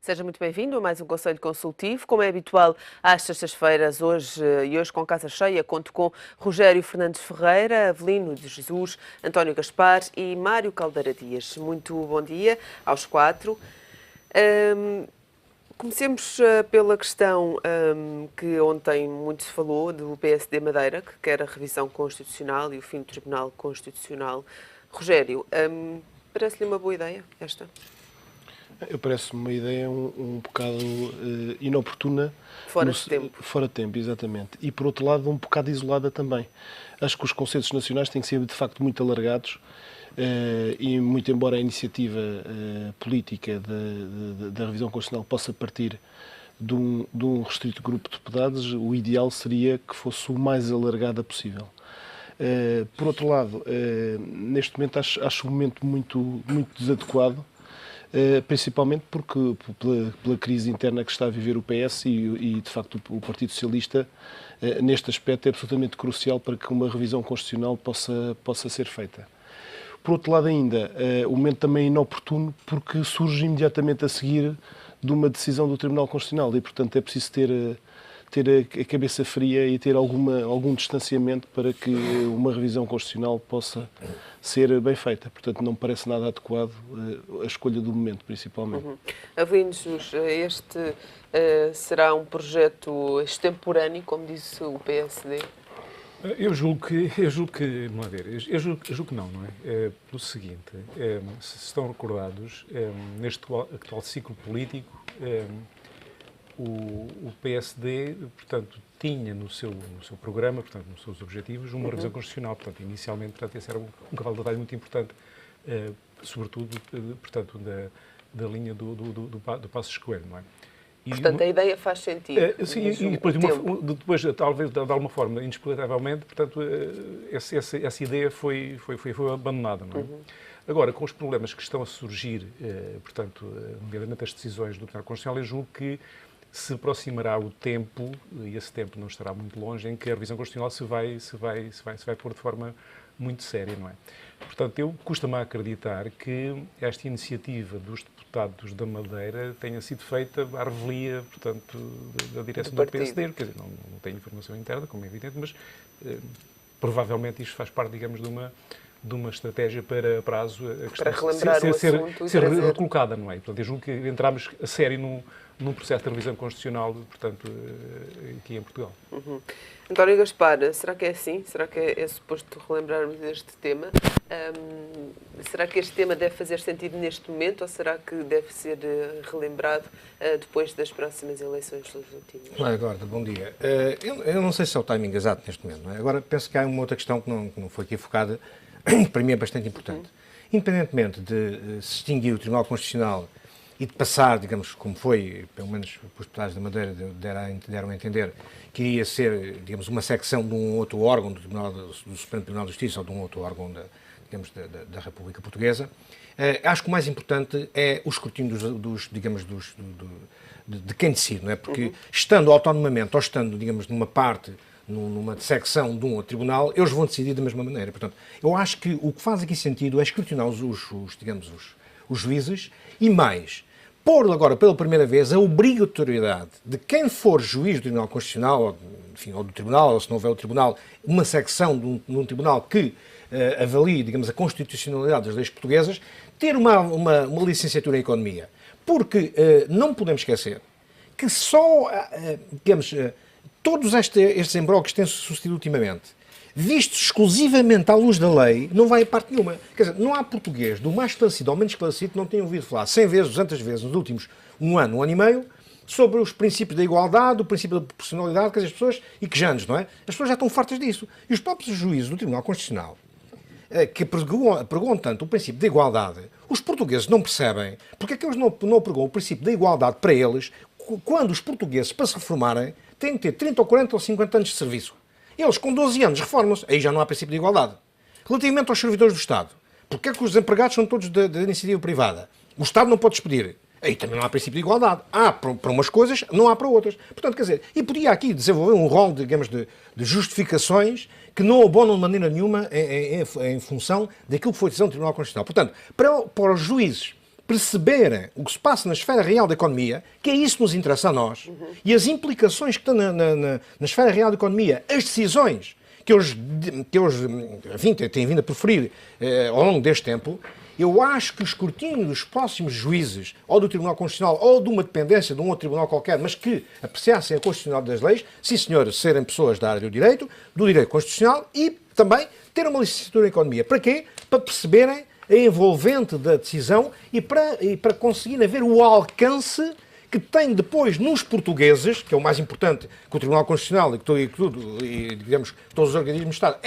Seja muito bem-vindo a mais um Conselho Consultivo. Como é habitual, às sextas-feiras, hoje com casa cheia, conto com Rogério Fernandes Ferreira, Avelino de Jesus, António Gaspar e Mário Caldeira Dias. Muito bom dia aos quatro. Comecemos pela questão que ontem muito se falou do PSD Madeira, que quer a revisão constitucional e o fim do Tribunal Constitucional. Rogério, parece-lhe uma boa ideia esta? Parece-me uma ideia um bocado inoportuna. Fora de tempo. Fora de tempo, exatamente. E, por outro lado, um bocado isolada também. Acho que os consensos nacionais têm que ser, de facto, muito alargados e, muito embora a iniciativa política da revisão constitucional possa partir de um restrito grupo de deputados, o ideal seria que fosse o mais alargada possível. Por outro lado, neste momento acho um momento muito desadequado, principalmente porque pela crise interna que está a viver o PS e de facto o Partido Socialista, neste aspecto é absolutamente crucial para que uma revisão constitucional possa ser feita. Por outro lado ainda, o momento também é inoportuno porque surge imediatamente a seguir de uma decisão do Tribunal Constitucional e, portanto, é preciso ter a cabeça fria e ter algum distanciamento para que uma revisão constitucional possa ser bem feita. Portanto, não me parece nada adequado a escolha do momento, principalmente. Avelino Jesus, este será um projeto extemporâneo, como disse o PSD? Eu julgo que vamos ver, eu julgo que não é? Pelo seguinte, se estão recordados, neste atual ciclo político, o PSD, portanto, tinha no seu programa, portanto, nos seus objetivos, uma revisão constitucional. Portanto, inicialmente, portanto, esse era um cavalo de batalha muito importante, sobretudo, portanto, da linha do Passos Coelho, não é? Portanto, a ideia faz sentido. Sim, e depois, talvez, de alguma forma, inexplicavelmente, portanto, essa ideia foi abandonada, não é? Agora, com os problemas que estão a surgir, portanto, nomeadamente as decisões do Tribunal Constitucional, eu julgo que se aproximará o tempo, e esse tempo não estará muito longe, em que a revisão constitucional se vai pôr de forma muito séria, não é? Portanto, custa-me a acreditar que esta iniciativa dos deputados da Madeira tenha sido feita à revelia, portanto, da direção do PSD. Quer dizer, não tenho informação interna, como é evidente, mas provavelmente isto faz parte, digamos, de uma estratégia para prazo para relembrar o assunto ser recolocada, não é? Portanto, eu julgo que entramos a sério num processo de revisão constitucional, portanto, aqui em Portugal. António Gaspar, será que é assim? Será que é suposto relembrarmos este tema? Será que este tema deve fazer sentido neste momento ou será que deve ser relembrado depois das próximas eleições legislativas? Agora, bom dia. Eu não sei se é o timing exato neste momento, não é? Agora, penso que há uma outra questão que não foi aqui focada, que para mim é bastante importante. Independentemente de se extinguir o Tribunal Constitucional e de passar, digamos, como foi, pelo menos os deputados da Madeira deram a entender, que iria ser, digamos, uma secção de um outro órgão do Supremo Tribunal de Justiça ou de um outro órgão da República Portuguesa, acho que o mais importante é o escrutínio de quem decide, não é? Porque estando autonomamente ou estando, digamos, numa secção de um outro tribunal, eles vão decidir da mesma maneira. Portanto, eu acho que o que faz aqui sentido é escrutinar os juízes e mais, pôr agora pela primeira vez a obrigatoriedade de quem for juiz do Tribunal Constitucional, ou do Tribunal, ou se não houver o Tribunal, uma secção de um Tribunal que avalie, digamos, a constitucionalidade das leis portuguesas, ter uma licenciatura em Economia. Porque não podemos esquecer que só, todos estes embróglios que têm-se sucedido ultimamente, vistos exclusivamente à luz da lei, não vai a parte nenhuma. Quer dizer, não há português, do mais esclarecido ao menos esclarecido, que não tenha ouvido falar 100 vezes, 200 vezes, nos últimos um ano e meio, sobre os princípios da igualdade, o princípio da proporcionalidade, que as pessoas, e que anos, não é? As pessoas já estão fartas disso. E os próprios juízes do Tribunal Constitucional, que pregam tanto o princípio da igualdade, os portugueses não percebem porque é que eles não pregam o princípio da igualdade para eles, quando os portugueses, para se reformarem, têm que ter 30 ou 40 ou 50 anos de serviço. Eles, com 12 anos, reformam-se. Aí já não há princípio de igualdade. Relativamente aos servidores do Estado, porque é que os empregados são todos da iniciativa privada? O Estado não pode despedir. Aí também não há princípio de igualdade. Há para umas coisas, não há para outras. Portanto, quer dizer, e podia aqui desenvolver um rol, digamos, de justificações que não abonam de maneira nenhuma em função daquilo que foi decisão do Tribunal Constitucional. Portanto, para os juízes perceberem o que se passa na esfera real da economia, que é isso que nos interessa a nós, e as implicações que estão na esfera real da economia, as decisões que eles enfim, têm vindo a preferir ao longo deste tempo, eu acho que o escrutínio dos próximos juízes, ou do Tribunal Constitucional, ou de uma dependência de um outro tribunal qualquer, mas que apreciassem a constitucionalidade das leis, sim senhor, serem pessoas da área do direito constitucional e também ter uma licenciatura em economia. Para quê? Para perceberem a envolvente da decisão e para conseguirem ver o alcance que tem depois nos portugueses, que é o mais importante, que o Tribunal Constitucional e digamos, todos os organismos de Estado,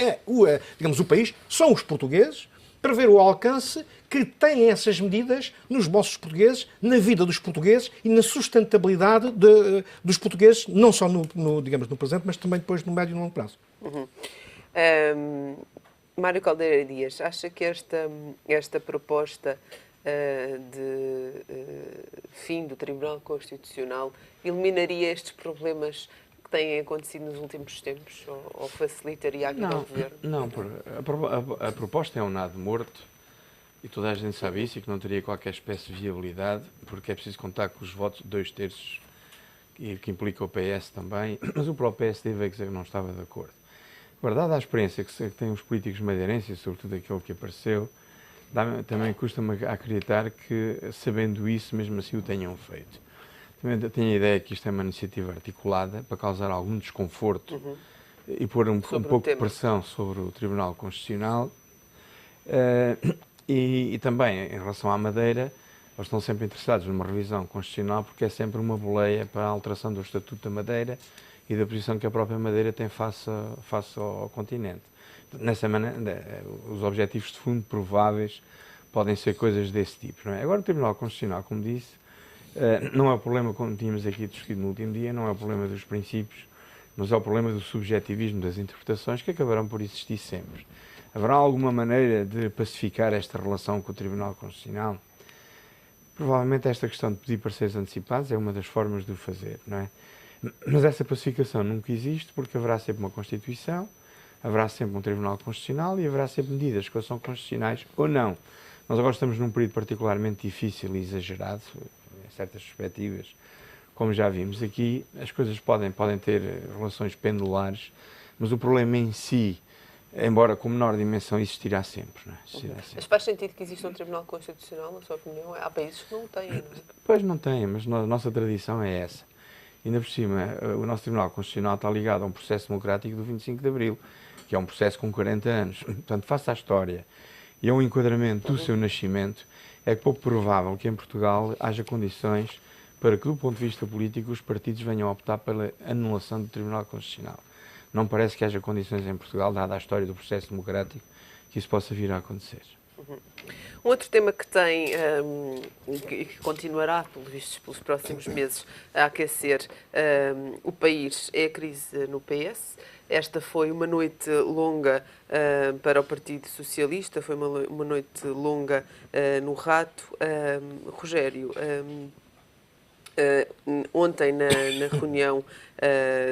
digamos, o país, são os portugueses, para ver o alcance que têm essas medidas nos bolsos portugueses, na vida dos portugueses e na sustentabilidade dos portugueses, não só digamos, no presente, mas também depois no médio e no longo prazo. Mário Caldeira Dias, acha que esta proposta de fim do Tribunal Constitucional eliminaria estes problemas que têm acontecido nos últimos tempos ou facilitaria aqui ao governo? Não, a proposta é um nado morto e toda a gente sabe isso e que não teria qualquer espécie de viabilidade, porque é preciso contar com os votos de 2/3 que implica o PS também, mas o próprio PSD veio dizer que não estava de acordo. Agora, dada a experiência que têm os políticos madeirenses, sobretudo aquele que apareceu, também custa-me acreditar que, sabendo isso, mesmo assim o tenham feito. Também tenho a ideia que isto é uma iniciativa articulada para causar algum desconforto e pôr um pouco de pressão sobre o Tribunal Constitucional. E também, em relação à Madeira, eles estão sempre interessados numa revisão constitucional porque é sempre uma boleia para a alteração do Estatuto da Madeira e da posição que a própria Madeira tem face ao continente. Nessa maneira, os objetivos de fundo prováveis podem ser coisas desse tipo. Não é? Agora, o Tribunal Constitucional, como disse, não é o problema, como tínhamos aqui discutido no último dia, não é o problema dos princípios, mas é o problema do subjetivismo das interpretações que acabarão por existir sempre. Haverá alguma maneira de pacificar esta relação com o Tribunal Constitucional? Provavelmente esta questão de pedir pareceres antecipados é uma das formas de o fazer, não é? Mas essa pacificação nunca existe porque haverá sempre uma Constituição, haverá sempre um Tribunal Constitucional e haverá sempre medidas que são constitucionais ou não. Nós agora estamos num período particularmente difícil e exagerado, em certas perspectivas, como já vimos aqui, as coisas podem ter relações pendulares, mas o problema em si, embora com menor dimensão, existirá sempre. Não é? Mas faz sentido que exista um Tribunal Constitucional, na sua opinião? Há países que não o têm, não é? Pois não têm, mas a nossa tradição é essa. Ainda por cima, o nosso Tribunal Constitucional está ligado a um processo democrático do 25 de Abril, que é um processo com 40 anos. Portanto, face à história e ao enquadramento do seu nascimento, é pouco provável que em Portugal haja condições para que, do ponto de vista político, os partidos venham a optar pela anulação do Tribunal Constitucional. Não parece que haja condições em Portugal, dada a história do processo democrático, que isso possa vir a acontecer. Um outro tema que tem e que continuará, pelos próximos meses, a aquecer o país é a crise no PS. Esta foi uma noite longa para o Partido Socialista, foi uma noite longa no Rato. Rogério, ontem na reunião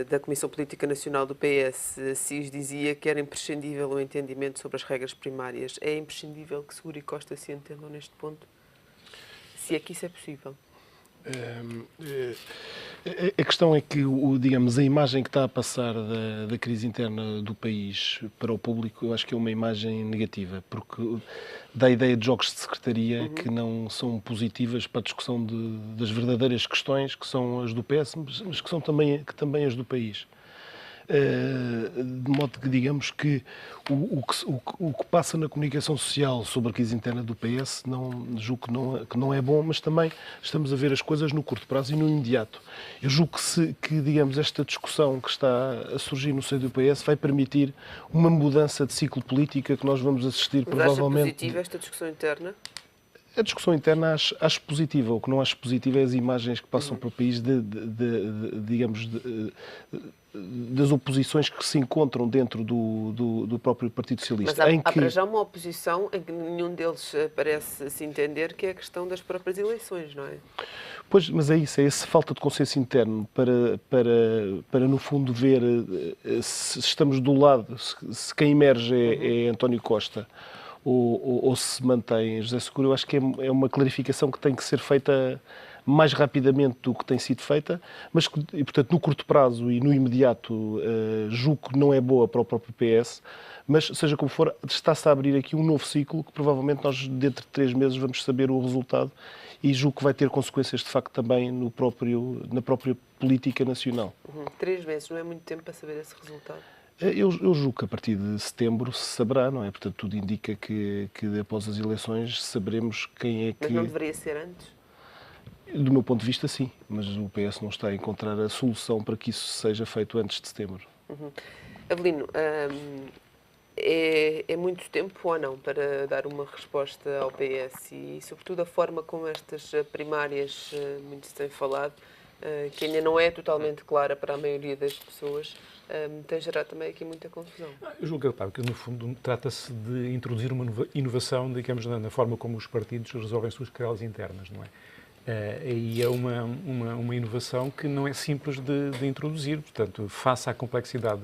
da Comissão Política Nacional do PS, Assis dizia que era imprescindível o entendimento sobre as regras primárias. É imprescindível que Seguro e Costa se entendam neste ponto? Se é que isso é possível. A questão é que, digamos, a imagem que está a passar da crise interna do país para o público, eu acho que é uma imagem negativa, porque dá a ideia de jogos de secretaria que não são positivas para a discussão das verdadeiras questões, que são as do PS, mas que são também as do país. De modo que, digamos que o que passa na comunicação social sobre a crise interna do PS, julgo que não é bom, mas também estamos a ver as coisas no curto prazo e no imediato. Eu julgo que digamos, esta discussão que está a surgir no seio do PS vai permitir uma mudança de ciclo política que nós vamos assistir mas provavelmente. Acha positiva esta discussão interna? A discussão interna acho positiva. O que não acho positivo é as imagens que passam para o país das oposições que se encontram dentro do próprio Partido Socialista. Mas há para já uma oposição em que nenhum deles parece se entender que é a questão das próprias eleições, não é? Pois, mas é isso, é essa falta de consenso interno para no fundo ver se estamos do lado, se quem emerge é António Costa ou se mantém José Seguro, eu acho que é uma clarificação que tem que ser feita mais rapidamente do que tem sido feita, mas, e, portanto, no curto prazo e no imediato, julgo que não é boa para o próprio PS, mas, seja como for, está-se a abrir aqui um novo ciclo que provavelmente nós, dentro de 3 meses, vamos saber o resultado e julgo que vai ter consequências, de facto, também na própria política nacional. 3 meses não é muito tempo para saber esse resultado? Eu julgo que a partir de setembro se saberá, não é? Portanto, tudo indica que após as eleições saberemos quem é que... Mas não deveria ser antes? Do meu ponto de vista, sim, mas o PS não está a encontrar a solução para que isso seja feito antes de setembro. Avelino, é muito tempo ou não para dar uma resposta ao PS e, sobretudo, a forma como estas primárias, muito se tem falado, que ainda não é totalmente clara para a maioria das pessoas, tem gerado também aqui muita confusão. Eu julgo que, no fundo, trata-se de introduzir uma inovação, digamos, na forma como os partidos resolvem suas querelles internas, não é? E é uma inovação que não é simples de introduzir, portanto, face à complexidade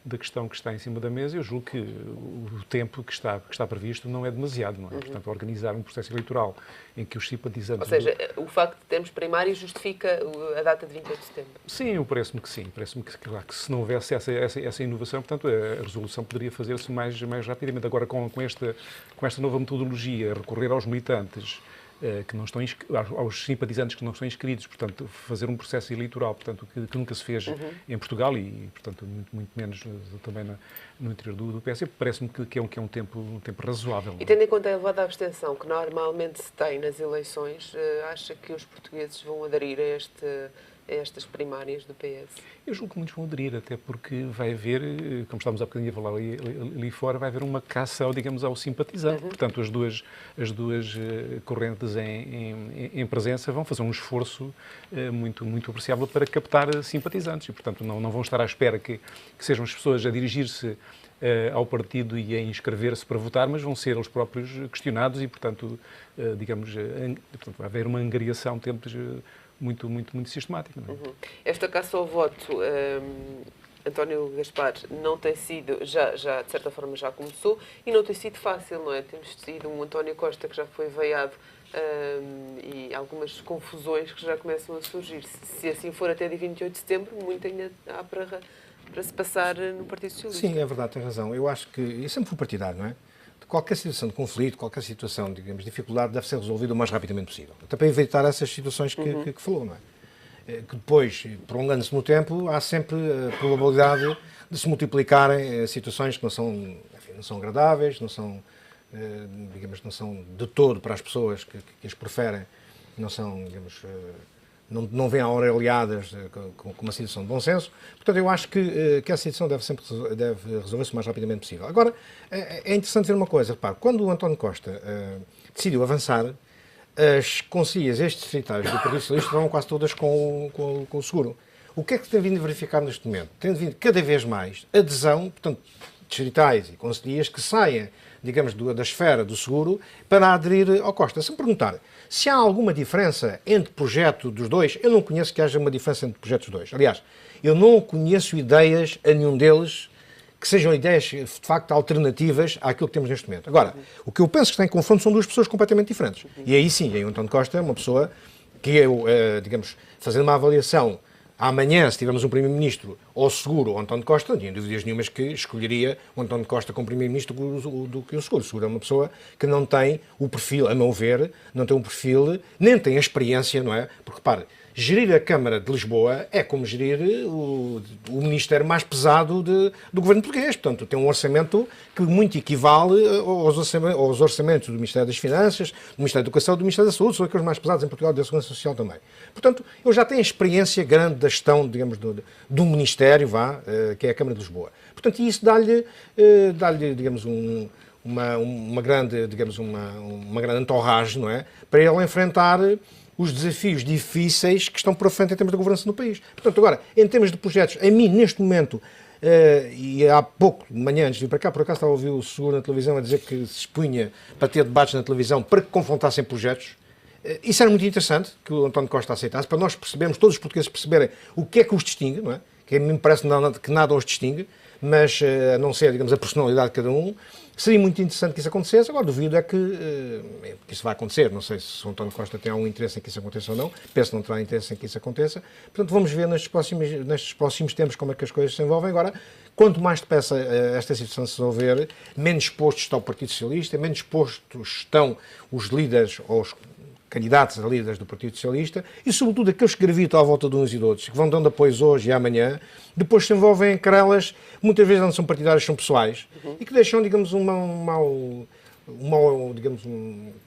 da questão que está em cima da mesa, eu julgo que o tempo que está previsto não é demasiado, não é? Portanto, organizar um processo eleitoral em que os simpatizantes... Ou seja, o facto de termos primárias justifica a data de 28 de setembro? Sim, parece-me que sim. Parece-me que, claro, que se não houvesse essa inovação, portanto, a resolução poderia fazer-se mais rapidamente. Agora, com esta nova metodologia, recorrer aos militantes, que não estão aos simpatizantes que não estão inscritos, portanto, fazer um processo eleitoral, portanto, que nunca se fez em Portugal e, portanto, muito menos também no interior do PS, parece-me que é um tempo razoável. E tendo em conta a elevada abstenção que normalmente se tem nas eleições, acha que os portugueses vão aderir a estas primárias do PS? Eu julgo que muitos vão aderir, até porque vai haver, como estávamos há bocadinho a falar ali fora, vai haver uma caça, digamos, ao simpatizante. Portanto, as duas correntes em presença vão fazer um esforço muito apreciável para captar simpatizantes e, portanto, não vão estar à espera que sejam as pessoas a dirigir-se ao partido e a inscrever-se para votar, mas vão ser eles próprios questionados e, portanto, digamos, vai haver uma angariação de tempos muito sistemática. Não é? Esta caça ao voto, António Gaspar, não tem sido, já de certa forma já começou, e não tem sido fácil, não é? Temos tido um António Costa que já foi veiado e algumas confusões que já começam a surgir. Se assim for até dia 28 de setembro, muito ainda há para se passar no Partido Socialista. Sim, é verdade, tem razão. Eu acho que, e sempre fui partidário, não é? Qualquer situação de conflito, qualquer situação, digamos, de dificuldade, deve ser resolvida o mais rapidamente possível. Até para evitar essas situações que falou, não é? Que depois, prolongando-se no tempo, há sempre a probabilidade de se multiplicarem situações que não são agradáveis, não são de todo para as pessoas que as preferem, não são, digamos, não vêm aureliadas com uma situação de bom senso. Portanto, eu acho que essa situação deve resolver-se o mais rapidamente possível. Agora, é interessante ver uma coisa. Repare, quando o António Costa decidiu avançar, as conselheiras distritais do Partido Socialista vão quase todas com o seguro. O que é que tem vindo a verificar neste momento? Tem vindo cada vez mais adesão, portanto, distritais e conselheiras que saem, digamos, da esfera do seguro para aderir ao Costa. Se me perguntar se há alguma diferença entre projeto dos dois, eu não conheço que haja uma diferença entre projetos dos dois. Aliás, eu não conheço ideias a nenhum deles que sejam ideias, de facto, alternativas àquilo que temos neste momento. Agora, o que eu penso que está em confronto são duas pessoas completamente diferentes. E aí sim, aí o António Costa é uma pessoa que eu, digamos, fazendo uma avaliação amanhã, se tivermos um Primeiro-Ministro ou seguro, o António Costa, não tinha dúvidas nenhumas que escolheria o António Costa como Primeiro-Ministro do que o seguro. O seguro é uma pessoa que não tem o perfil, a meu ver, não tem um perfil, nem tem a experiência, não é? Porque, repare, gerir a Câmara de Lisboa é como gerir o Ministério mais pesado do Governo português. Portanto, tem um orçamento que muito equivale aos orçamentos do Ministério das Finanças, do Ministério da Educação e do Ministério da Saúde, são aqueles mais pesados em Portugal, da Segurança Social também. Portanto, eu já tenho experiência grande da gestão, digamos, do Ministério, que é a Câmara de Lisboa. Portanto, isso dá-lhe digamos, uma grande entorragem, não é? Para ele enfrentar os desafios difíceis que estão por frente em termos de governança no país. Portanto, agora, em termos de projetos, a mim, neste momento, e há pouco, de manhã, antes de vir para cá, por acaso estava a ouvir o seguro na televisão a dizer que se expunha para ter debates na televisão para que confrontassem projetos. Isso era muito interessante, que o António Costa aceitasse, para nós percebermos, todos os portugueses perceberem o que é que os distingue, não é? que me parece que nada os distingue, mas a não ser, digamos, a personalidade de cada um, seria muito interessante que isso acontecesse. Agora, duvido é que isso vai acontecer. Não sei se o António Costa tem algum interesse em que isso aconteça ou não. Penso que não terá interesse em que isso aconteça. Portanto, vamos ver nestes próximos tempos como é que as coisas se envolvem. Agora, quanto mais depressa esta situação se resolver, menos expostos está o Partido Socialista, menos expostos estão os líderes ou os candidatos a líderes do Partido Socialista e, sobretudo, aqueles que gravitam à volta de uns e de outros, que vão dando apoios hoje e amanhã, depois se envolvem em querelas, muitas vezes não são partidárias, são pessoais, e que deixam, digamos,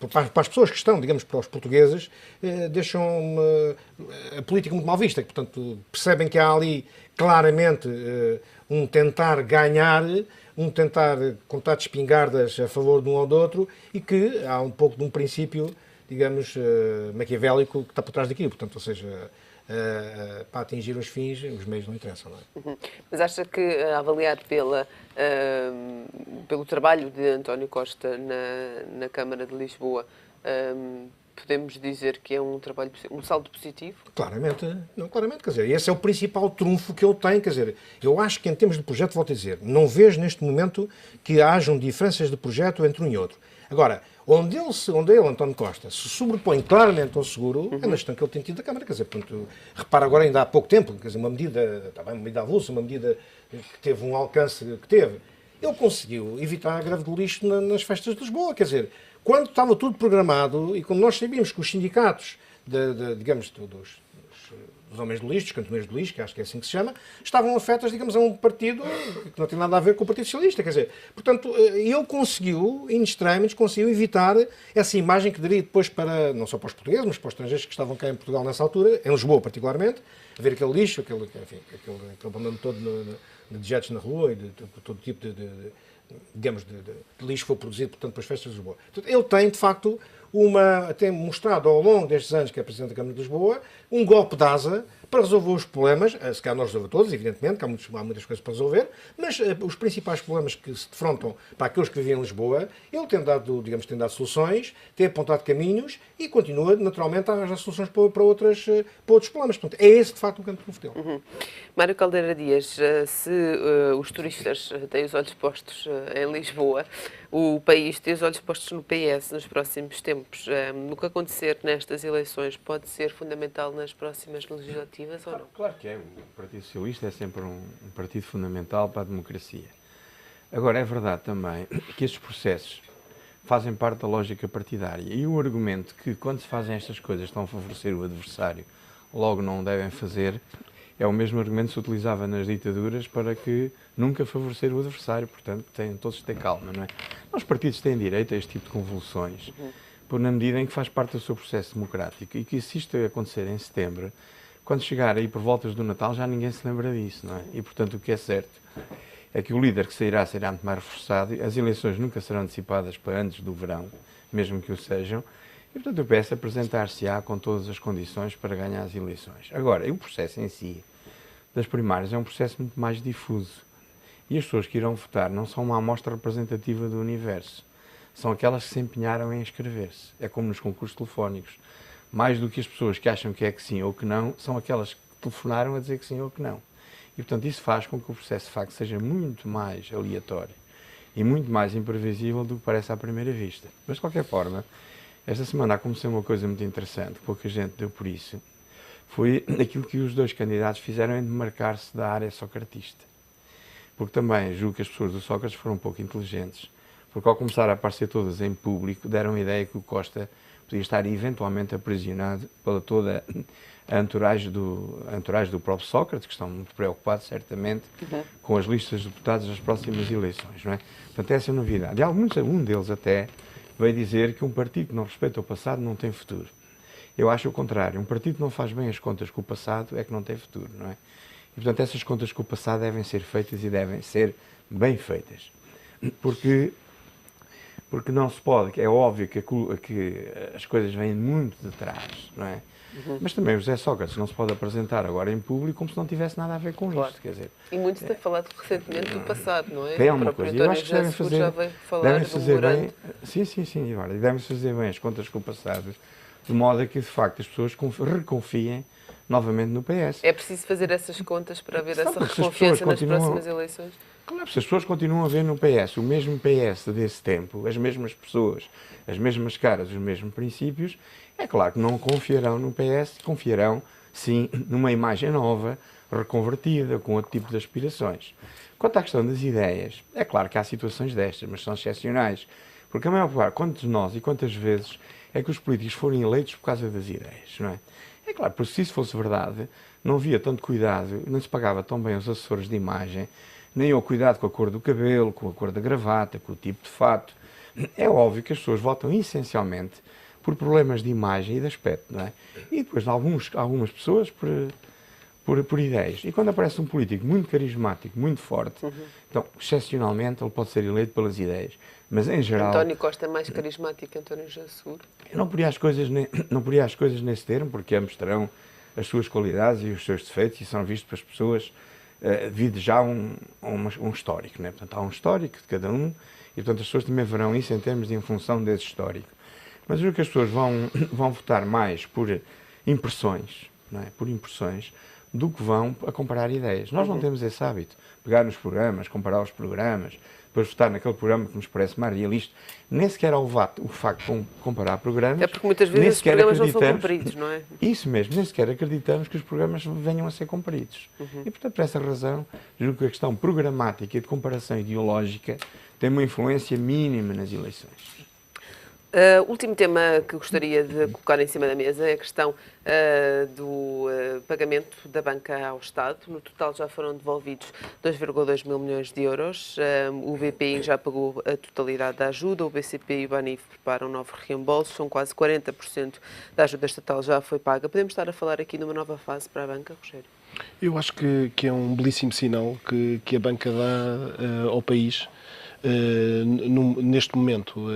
para as pessoas que estão, digamos, para os portugueses, deixam a política muito mal vista. Portanto, percebem que há ali claramente um tentar ganhar, um tentar contar de espingardas a favor de um ou do outro e que há um pouco de um princípio, digamos, maquiavélico que está por trás daquilo. Portanto, ou seja, para atingir os fins, os meios não interessam, não é? Mas acha que, a avaliar pelo trabalho de António Costa na Câmara de Lisboa, podemos dizer que é um trabalho, um saldo positivo? Claramente, quer dizer, esse é o principal trunfo que ele tem, quer dizer, eu acho que em termos de projeto, volto a dizer, não vejo neste momento que hajam diferenças de projeto entre um e outro. Agora, onde ele, António Costa, se sobrepõe claramente ao seguro, é na gestão que ele tem tido da Câmara, quer dizer, portanto, repara agora ainda há pouco tempo, quer dizer, uma medida avulsa, uma medida que teve um alcance que teve, ele conseguiu evitar a greve do lixo nas festas de Lisboa, quer dizer, quando estava tudo programado e como nós sabíamos que os sindicatos, digamos, dos homens do lixo, dos cantoneiros do lixo, que acho que é assim que se chama, estavam afetos, digamos, a um partido que não tem nada a ver com o Partido Socialista, quer dizer, portanto, ele conseguiu, in extremis, conseguiu evitar essa imagem que daria depois para, não só para os portugueses, mas para os estrangeiros que estavam cá em Portugal nessa altura, em Lisboa particularmente, a ver aquele lixo, aquele abandono todo de dejetos na rua e de todo tipo digamos, de lixo que foi produzido, portanto, para as festas de Lisboa. Portanto, ele tem, de facto, tem mostrado ao longo destes anos que é Presidente da Câmara de Lisboa, um golpe de asa para resolver os problemas, se calhar não resolver todos, evidentemente, que há muitas coisas para resolver, mas os principais problemas que se defrontam para aqueles que vivem em Lisboa, ele tem dado soluções, tem apontado caminhos e continua, naturalmente, a arranjar soluções para outros problemas. Portanto, é esse, de facto, o campo de dele. Mário Caldeira Dias, se os turistas têm os olhos postos em Lisboa, o país tem os olhos postos no PS nos próximos tempos. O que acontecer nestas eleições pode ser fundamental nas próximas legislativas ou não? Claro que é. O Partido Socialista é sempre um partido fundamental para a democracia. Agora, é verdade também que estes processos fazem parte da lógica partidária. E o argumento que, quando se fazem estas coisas, estão a favorecer o adversário, logo não o devem fazer, é o mesmo argumento que se utilizava nas ditaduras para que nunca favorecer o adversário. Portanto, todos têm calma, não é? Os partidos têm direito a este tipo de convulsões, por na medida em que faz parte do seu processo democrático. E que se isto acontecer em setembro, quando chegar aí por voltas do Natal, já ninguém se lembra disso, não é? E, portanto, o que é certo é que o líder que sairá será muito mais reforçado. As eleições nunca serão antecipadas para antes do verão, mesmo que o sejam. E, portanto, eu peço apresentar-se-á com todas as condições para ganhar as eleições. Agora, o processo em si, das primárias, é um processo muito mais difuso. E as pessoas que irão votar não são uma amostra representativa do universo. São aquelas que se empenharam em inscrever-se. É como nos concursos telefónicos. Mais do que as pessoas que acham que é que sim ou que não, são aquelas que telefonaram a dizer que sim ou que não. E, portanto, isso faz com que o processo, de facto, seja muito mais aleatório e muito mais imprevisível do que parece à primeira vista. Mas, de qualquer forma, esta semana aconteceu uma coisa muito interessante, pouca gente deu por isso, foi aquilo que os dois candidatos fizeram em demarcar-se da área socratista. Porque também julgo que as pessoas do Sócrates foram um pouco inteligentes, porque ao começar a aparecer todas em público, deram a ideia que o Costa podia estar eventualmente aprisionado pela toda a entourage do próprio Sócrates, que estão muito preocupados, certamente, com as listas de deputados das próximas eleições, não é? Portanto, essa é a novidade. E um deles até veio dizer que um partido que não respeita o passado não tem futuro. Eu acho o contrário. Um partido que não faz bem as contas com o passado é que não tem futuro, não é? E, portanto, essas contas com o passado devem ser feitas e devem ser bem feitas. Porque não se pode, é óbvio que as coisas vêm muito de trás, não é? Mas também o José Sócrates não se pode apresentar agora em público como se não tivesse nada a ver com isto, quer dizer. E muito se tem falado recentemente do passado, não é? Tem alguma coisa. Eu acho que devem fazer bem. Sim, e devem fazer bem as contas com o passado, de modo a que, de facto, as pessoas reconfiem novamente no PS. É preciso fazer essas contas para haver essa porque se as reconfiança nas continuam- próximas eleições? Claro, se as pessoas continuam a ver no PS o mesmo PS desse tempo, as mesmas pessoas, as mesmas caras, os mesmos princípios, é claro que não confiarão no PS, confiarão, sim, numa imagem nova, reconvertida, com outro tipo de aspirações. Quanto à questão das ideias, é claro que há situações destas, mas são excepcionais. Porque a maior parte, quantos de nós e quantas vezes é que os políticos foram eleitos por causa das ideias, não é? É claro, porque se isso fosse verdade, não havia tanto cuidado, não se pagava tão bem os assessores de imagem, nem o cuidado com a cor do cabelo, com a cor da gravata, com o tipo de fato. É óbvio que as pessoas votam essencialmente por problemas de imagem e de aspecto, não é? E depois algumas pessoas por ideias. E quando aparece um político muito carismático, muito forte, então, excepcionalmente, ele pode ser eleito pelas ideias. Mas, em geral... António Costa é mais carismático que António José Seguro? Eu não poria as coisas nesse termo, porque ambos terão as suas qualidades e os seus defeitos e são vistos pelas pessoas devido já a um histórico, né? Portanto, há um histórico de cada um e, portanto, as pessoas também verão isso em função desse histórico. Mas eu acho que as pessoas vão votar mais por impressões, não é? Por impressões, do que vão a comparar ideias. Nós não temos esse hábito. Pegar nos programas, comparar os programas, depois votar naquele programa que nos parece mais realista. Nem sequer há o facto de comparar programas. É porque muitas vezes os programas não são cumpridos, não é? Isso mesmo, nem sequer acreditamos que os programas venham a ser cumpridos. E, portanto, por essa razão, julgo que a questão programática e de comparação ideológica tem uma influência mínima nas eleições. Último tema que gostaria de colocar em cima da mesa é a questão do pagamento da banca ao Estado. No total já foram devolvidos 2,2 mil milhões de euros. O BPI já pagou a totalidade da ajuda, o BCP e o BANIF preparam novos reembolsos, são quase 40% da ajuda estatal já foi paga. Podemos estar a falar aqui numa nova fase para a banca, Rogério? Eu acho que é um belíssimo sinal que a banca dá ao país. Neste momento.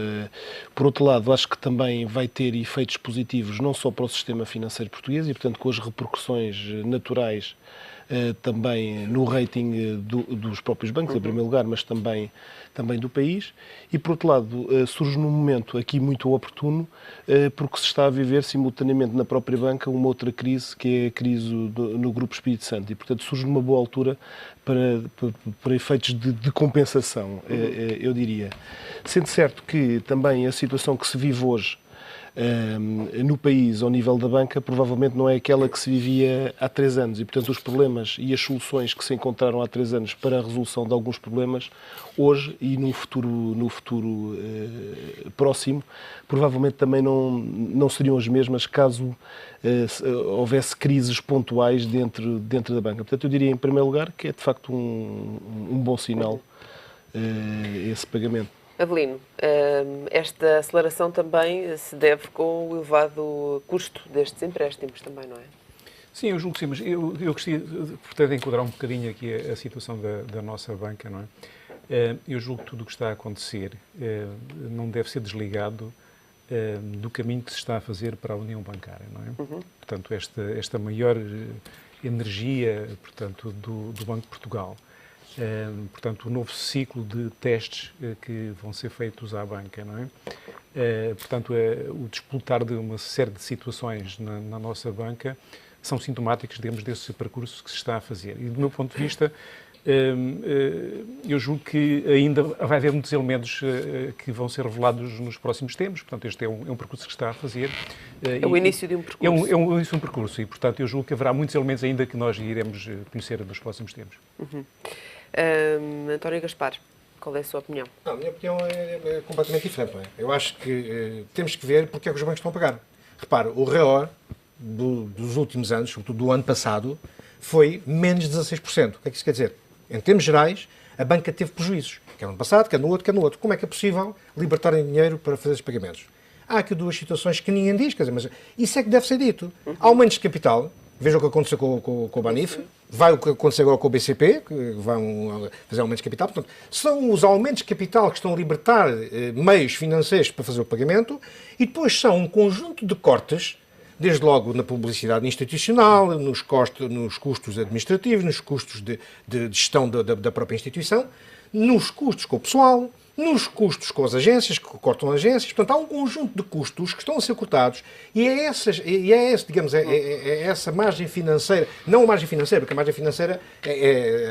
Por outro lado, acho que também vai ter efeitos positivos não só para o sistema financeiro português e, portanto, com as repercussões naturais também no rating dos próprios bancos, em primeiro lugar, mas também do país. E, por outro lado, surge num momento aqui muito oportuno, porque se está a viver simultaneamente na própria banca uma outra crise, que é a crise no Grupo Espírito Santo. E, portanto, surge numa boa altura para efeitos de compensação, eu diria. Sendo certo que também a situação que se vive hoje no país, ao nível da banca, provavelmente não é aquela que se vivia há 3 anos. E, portanto, os problemas e as soluções que se encontraram há 3 anos para a resolução de alguns problemas, hoje e no futuro próximo, provavelmente também não seriam as mesmas caso houvesse crises pontuais dentro da banca. Portanto, eu diria, em primeiro lugar, que é, de facto, um bom sinal esse pagamento. Avelino, esta aceleração também se deve com o elevado custo destes empréstimos também, não é? Sim, eu julgo que sim, mas eu gostaria de enquadrar um bocadinho aqui a situação da nossa banca, não é? Eu julgo que tudo o que está a acontecer não deve ser desligado do caminho que se está a fazer para a União Bancária, não é? Portanto, esta maior energia, portanto, do Banco de Portugal, portanto, o novo ciclo de testes que vão ser feitos à banca, não é? Portanto, o disputar de uma série de situações na nossa banca são sintomáticos, digamos, desse percurso que se está a fazer. E, do meu ponto de vista, eu julgo que ainda vai haver muitos elementos que vão ser revelados nos próximos tempos. Portanto, este é um percurso que se está a fazer. É o início de um percurso. É o início de um percurso e, portanto, eu julgo que haverá muitos elementos ainda que nós iremos conhecer nos próximos tempos. António Gaspar, qual é a sua opinião? Não, a minha opinião é completamente diferente. Não é? Eu acho que temos que ver porque é que os bancos estão a pagar. Repara, o REOR dos últimos anos, sobretudo do ano passado, foi menos de 16%. O que é que isso quer dizer? Em termos gerais, a banca teve prejuízos. Quer no ano passado, quer no outro, quer no outro. Como é que é possível libertarem dinheiro para fazer esses pagamentos? Há aqui 2 situações que ninguém diz, quer dizer, mas isso é que deve ser dito. Aumentos de capital. Veja o que aconteceu com o BANIF, vai o que aconteceu agora com o BCP, que vão fazer aumentos de capital. Portanto, são os aumentos de capital que estão a libertar meios financeiros para fazer o pagamento e depois são um conjunto de cortes, desde logo na publicidade institucional, nos custos administrativos, nos custos de gestão da própria instituição, nos custos com o pessoal, nos custos com as agências, que cortam agências. Portanto, há um conjunto de custos que estão a ser cortados e é essa margem financeira, não a margem financeira, porque a margem financeira,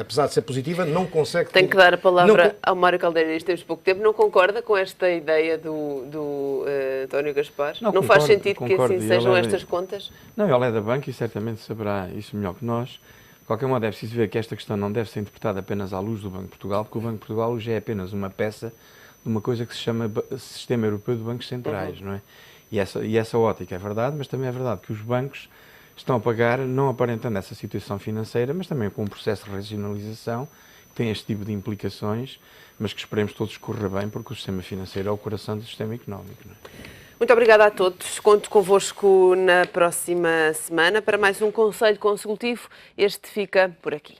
apesar de ser positiva, não consegue... Tenho que dar a palavra ao Mário Caldeira, temos pouco tempo. Não concorda com esta ideia do António Gaspar? Não faz sentido que assim sejam estas contas? Não, ele é da banca e certamente saberá isso melhor que nós. De qualquer modo, é preciso ver que esta questão não deve ser interpretada apenas à luz do Banco de Portugal, porque o Banco de Portugal hoje é apenas uma peça de uma coisa que se chama Sistema Europeu de Bancos Centrais, não é? E essa ótica é verdade, mas também é verdade que os bancos estão a pagar, não aparentando essa situação financeira, mas também com um processo de regionalização, que tem este tipo de implicações, mas que esperemos todos que corra bem, porque o sistema financeiro é o coração do sistema económico, não é? Muito obrigada a todos. Conto convosco na próxima semana para mais um Conselho Consultivo. Este fica por aqui.